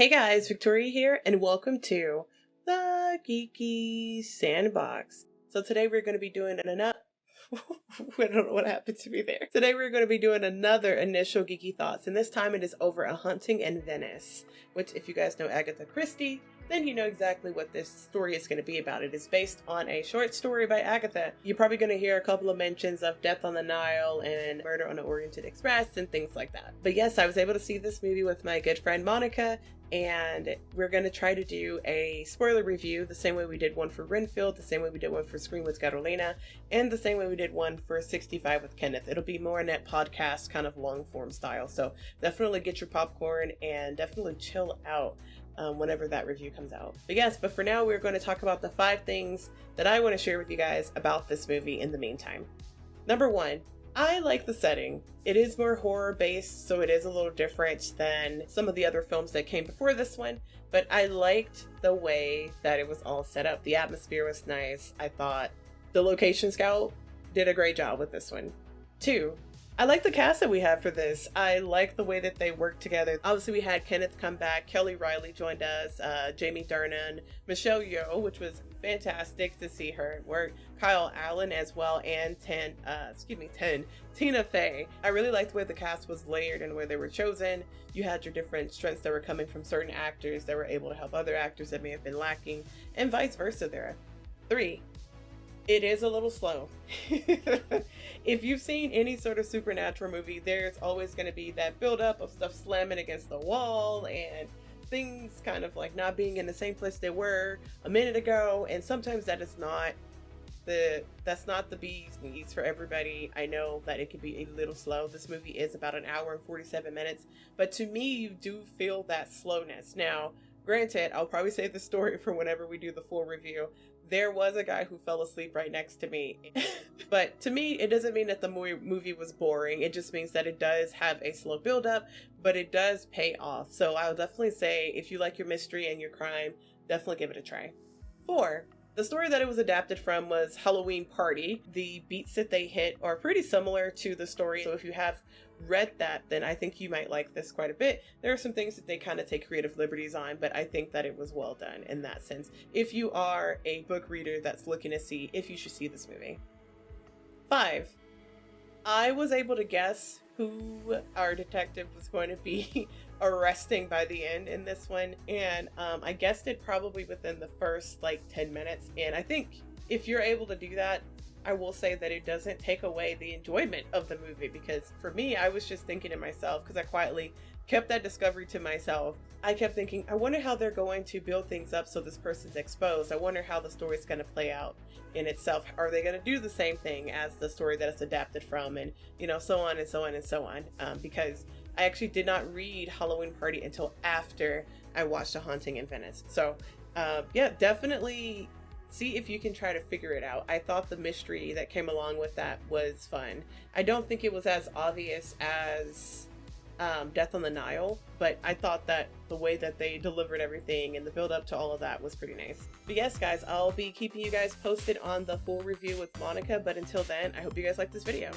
Hey guys, Victoria here, and welcome to the Geeky Sandbox. So today we're going to be doing I don't know what happened to me there. Today we're going to be doing another initial geeky thoughts, and this time it is over A Haunting in Venice, which if you guys know Agatha Christie, then you know exactly what this story is going to be about. It is based on a short story by Agatha. You're probably going to hear a couple of mentions of Death on the Nile and Murder on the Orient Express and things like that. But yes, I was able to see this movie with my good friend Monica, and we're going to try to do a spoiler review the same way we did one for Renfield, the same way we did one for Scream with Carolina, and the same way we did one for 65 with Kenneth. It'll be more in that podcast kind of long form style, so definitely get your popcorn and definitely chill out whenever that review comes out. But for now we're going to talk about the 5 things that I want to share with you guys about this movie in the meantime. Number 1, I like the setting. It is more horror based, so it is a little different than some of the other films that came before this one, but I liked the way that it was all set up. The atmosphere was nice. I thought the location scout did a great job with this one. 2, I like the cast that we have for this. I like the way that they work together. Obviously we had Kenneth come back, Kelly Riley joined us, Jamie Dornan, Michelle Yeoh, which was fantastic to see her work, Kyle Allen as well, and Tina Fey. I really liked the way the cast was layered and where they were chosen. You had your different strengths that were coming from certain actors that were able to help other actors that may have been lacking, and vice versa there. 3, it is a little slow. If you've seen any sort of supernatural movie, there's always going to be that buildup of stuff slamming against the wall and things kind of like not being in the same place they were a minute ago, and sometimes that's not the bee's knees for everybody. I know that it can be a little slow. This movie is about an hour and 47 minutes, but to me you do feel that slowness. Now granted, I'll probably save the story for whenever we do the full review. There was a guy who fell asleep right next to me. But to me, it doesn't mean that the movie was boring. It just means that it does have a slow build-up, but it does pay off. So I'll definitely say, if you like your mystery and your crime, definitely give it a try. 4, the story that it was adapted from was Halloween Party. The beats that they hit are pretty similar to the story. So if you have read that, then I think you might like this quite a bit. There are some things that they kind of take creative liberties on, but I think that it was well done in that sense. If you are a book reader that's looking to see if you should see this movie. 5, I was able to guess who our detective was going to be arresting by the end in this one, and I guessed it probably within the first 10 minutes, and I think if you're able to do that, I will say that it doesn't take away the enjoyment of the movie, because for me, I was just thinking to myself, because I quietly kept that discovery to myself, I kept thinking, I wonder how they're going to build things up so this person's exposed. I wonder how the story's going to play out in itself. Are they going to do the same thing as the story that it's adapted from, and so on and so on and so on, because I actually did not read Halloween Party until after I watched A Haunting in Venice. So yeah, definitely see if you can try to figure it out. I thought the mystery that came along with that was fun. I don't think it was as obvious as Death on the Nile, but I thought that the way that they delivered everything and the build up to all of that was pretty nice. But yes guys, I'll be keeping you guys posted on the full review with Monica, but until then, I hope you guys like this video.